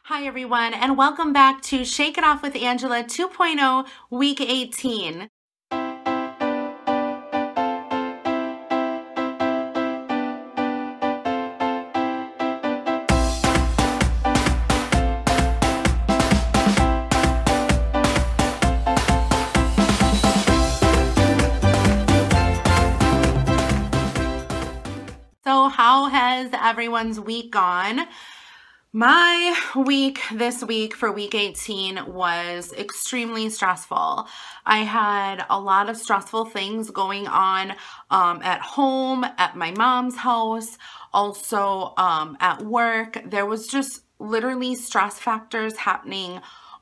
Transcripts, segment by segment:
Hi everyone, and welcome back to Shake It Off with Angela 2.0 Week 18. So how has everyone's week gone? My week this week for week 18 was extremely stressful. I had a lot of stressful things going on at home, at my mom's house, also at work. There was just literally stress factors happening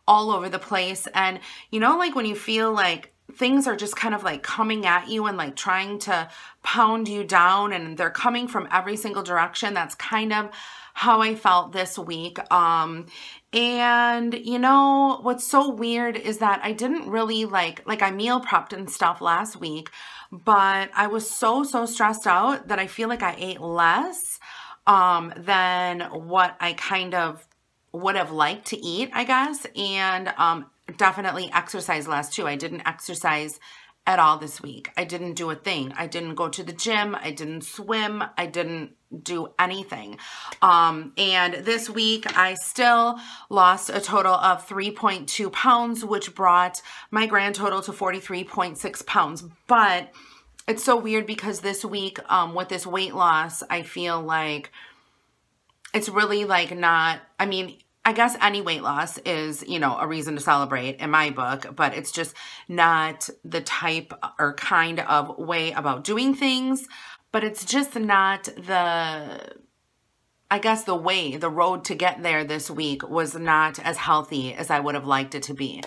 all over the place. And you know, like when you feel like things are just kind of like coming at you and like trying to pound you down and they're coming from every single direction. That's kind of how I felt this week. And you know, what's so weird is that I didn't really like I meal prepped and stuff last week, but I was so stressed out that I feel like I ate less than what I kind of would have liked to eat, I guess. And definitely exercise less too. I didn't exercise at all this week. I didn't do a thing. I didn't go to the gym. I didn't swim. I didn't do anything. And this week I still lost a total of 3.2 pounds, which brought my grand total to 43.6 pounds. But it's so weird because this week with this weight loss, I feel like it's really like not, I mean, I guess any weight loss is, you know, a reason to celebrate in my book, but it's just not the type or kind of way about doing things, but it's just not the, I guess the way, the road to get there this week was not as healthy as I would have liked it to be.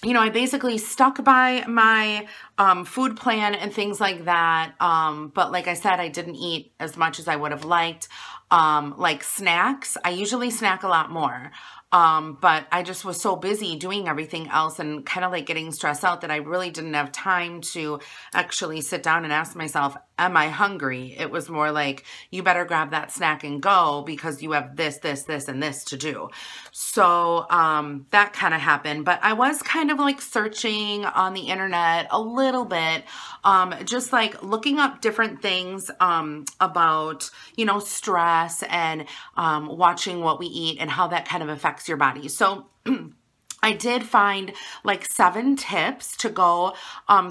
You know, I basically stuck by my food plan and things like that. But like I said, I didn't eat as much as I would have liked. Like snacks, I usually snack a lot more. But I just was so busy doing everything else and kind of like getting stressed out that I really didn't have time to actually sit down and ask myself, am I hungry? It was more like, you better grab that snack and go because you have this, and this to do. So that kind of happened. But I was kind of like searching on the internet a little bit, just like looking up different things about, you know, stress and watching what we eat and how that kind of affects your body. So I did find like 7 tips to go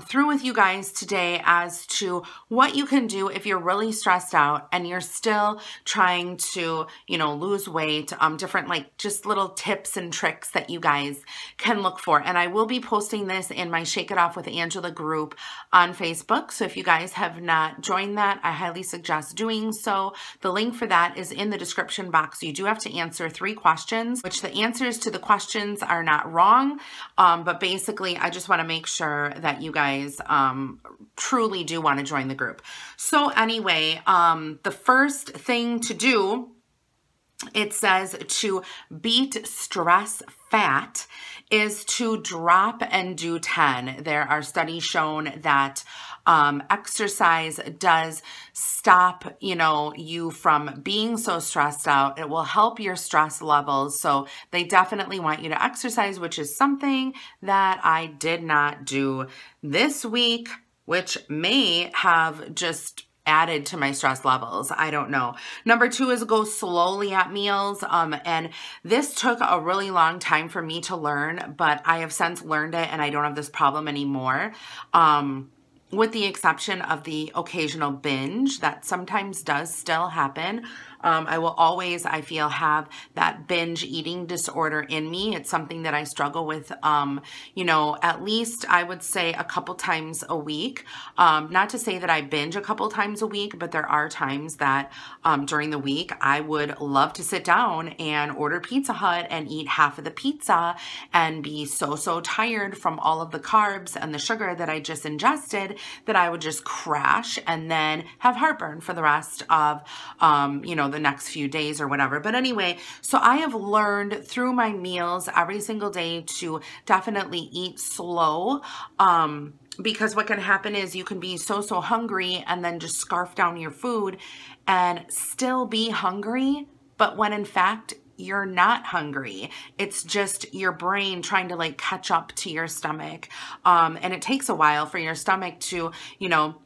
through with you guys today as to what you can do if you're really stressed out and you're still trying to, you know, lose weight, different like just little tips and tricks that you guys can look for. And I will be posting this in my Shake It Off with Angela group on Facebook. So if you guys have not joined that, I highly suggest doing so. The link for that is in the description box. You do have to answer 3 questions, which the answers to the questions are not wrong, but basically I just want to make sure that you guys truly do want to join the group. So anyway, the first thing to do, it says to beat stress fat, is to drop and do 10. There are studies shown that exercise does stop, you know, you from being so stressed out. It will help your stress levels. So they definitely want you to exercise, which is something that I did not do this week, which may have just added to my stress levels. I don't know. Number 2 is go slowly at meals. And this took a really long time for me to learn, but I have since learned it and I don't have this problem anymore. With the exception of the occasional binge that sometimes does still happen. I will always, I feel, have that binge eating disorder in me. It's something that I struggle with, you know, at least I would say a couple times a week. Not to say that I binge a couple times a week, but there are times that during the week I would love to sit down and order Pizza Hut and eat half of the pizza and be so tired from all of the carbs and the sugar that I just ingested that I would just crash and then have heartburn for the rest of, you know, the next few days or whatever. But anyway, so I have learned through my meals every single day to definitely eat slow. Because what can happen is you can be so hungry and then just scarf down your food and still be hungry, but when in fact you're not hungry. It's just your brain trying to like catch up to your stomach. And it takes a while for your stomach to, you know,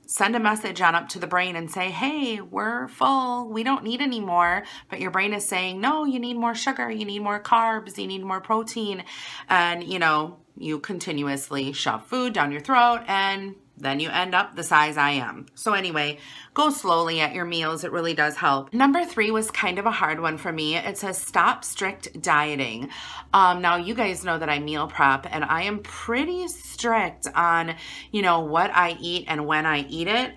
send a message on up to the brain and say, hey, we're full, we don't need any more. But your brain is saying, no, you need more sugar, you need more carbs, you need more protein. And, you know, you continuously shove food down your throat and then you end up the size I am. So anyway, go slowly at your meals. It really does help. Number 3 was kind of a hard one for me. It says stop strict dieting. Now you guys know that I meal prep and I am pretty strict on, you know, what I eat and when I eat it.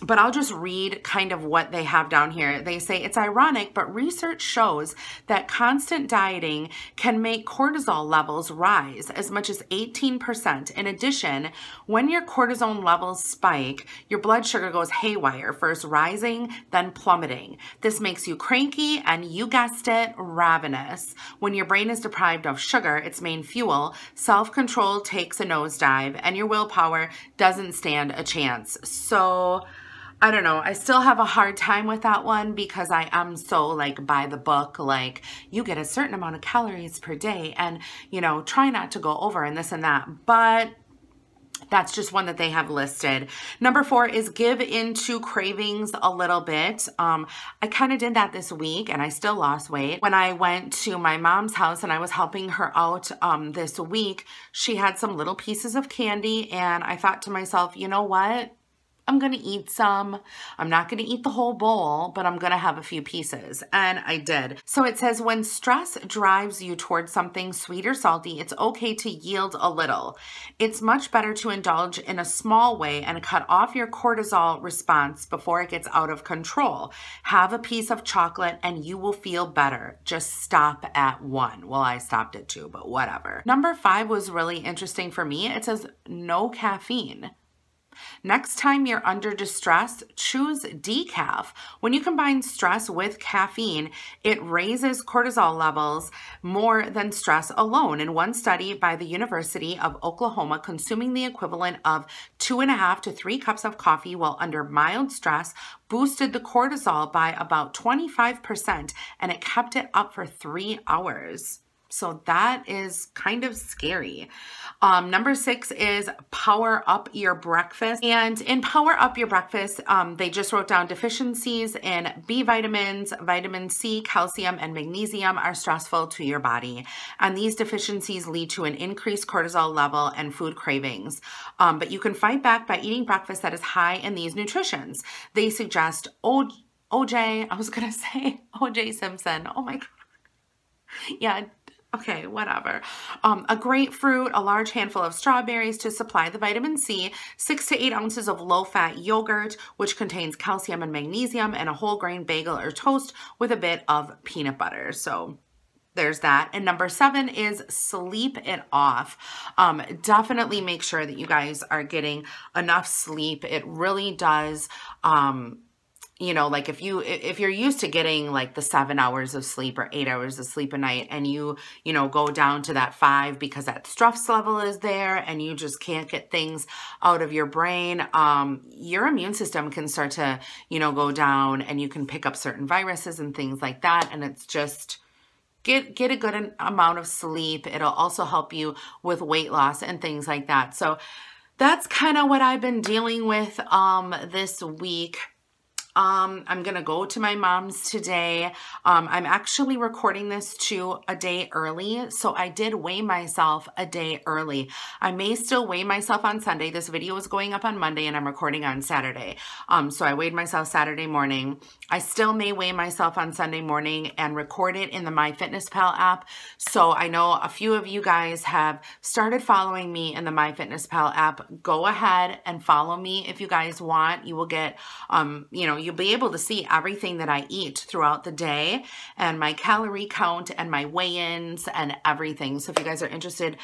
But I'll just read kind of what they have down here. They say, it's ironic, but research shows that constant dieting can make cortisol levels rise as much as 18%. In addition, when your cortisol levels spike, your blood sugar goes haywire, first rising, then plummeting. This makes you cranky and, you guessed it, ravenous. When your brain is deprived of sugar, its main fuel, self-control takes a nosedive and your willpower doesn't stand a chance. So I don't know. I still have a hard time with that one because I am so like by the book, like you get a certain amount of calories per day and, you know, try not to go over and this and that. But that's just one that they have listed. Number 4 is give into cravings a little bit. I kind of did that this week and I still lost weight. When I went to my mom's house and I was helping her out this week, she had some little pieces of candy and I thought to myself, you know what? I'm going to eat some. I'm not going to eat the whole bowl, but I'm going to have a few pieces. And I did. So it says when stress drives you towards something sweet or salty, it's okay to yield a little. It's much better to indulge in a small way and cut off your cortisol response before it gets out of control. Have a piece of chocolate and you will feel better. Just stop at 1. Well, I stopped at 2, but whatever. Number 5 was really interesting for me. It says no caffeine. Next time you're under distress, choose decaf. When you combine stress with caffeine, it raises cortisol levels more than stress alone. In one study by the University of Oklahoma, consuming the equivalent of 2.5 to 3 cups of coffee while under mild stress boosted the cortisol by about 25%, and it kept it up for 3 hours. So that is kind of scary. Number 6 is power up your breakfast. And in power up your breakfast, they just wrote down deficiencies in B vitamins, vitamin C, calcium, and magnesium are stressful to your body. And these deficiencies lead to an increased cortisol level and food cravings. But you can fight back by eating breakfast that is high in these nutritions. They suggest OJ Simpson. Oh my God. Yeah. Okay, whatever. A grapefruit, a large handful of strawberries to supply the vitamin C, 6 to 8 ounces of low-fat yogurt, which contains calcium and magnesium, and a whole grain bagel or toast with a bit of peanut butter. So there's that. And number 7 is sleep it off. Definitely make sure that you guys are getting enough sleep. It really does, you know, like if you're used to getting like the 7 hours of sleep or 8 hours of sleep a night and you know, go down to that 5 because that stress level is there and you just can't get things out of your brain, your immune system can start to, you know, go down and you can pick up certain viruses and things like that. And it's just, get a good amount of sleep. It'll also help you with weight loss and things like that. So that's kind of what I've been dealing with this week. I'm going to go to my mom's today. I'm actually recording this a day early. So I did weigh myself a day early. I may still weigh myself on Sunday. This video is going up on Monday and I'm recording on Saturday. So I weighed myself Saturday morning. I still may weigh myself on Sunday morning and record it in the MyFitnessPal app. So I know a few of you guys have started following me in the MyFitnessPal app. Go ahead and follow me if you guys want. You will get, you know, you'll be able to see everything that I eat throughout the day and my calorie count and my weigh-ins and everything. So if you guys are interested,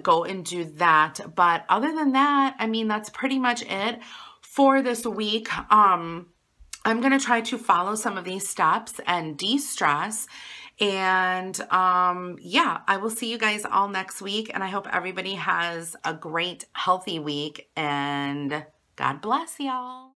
go and do that. But other than that, I mean, that's pretty much it for this week. I'm going to try to follow some of these steps and de-stress. And yeah, I will see you guys all next week. And I hope everybody has a great, healthy week. And God bless y'all.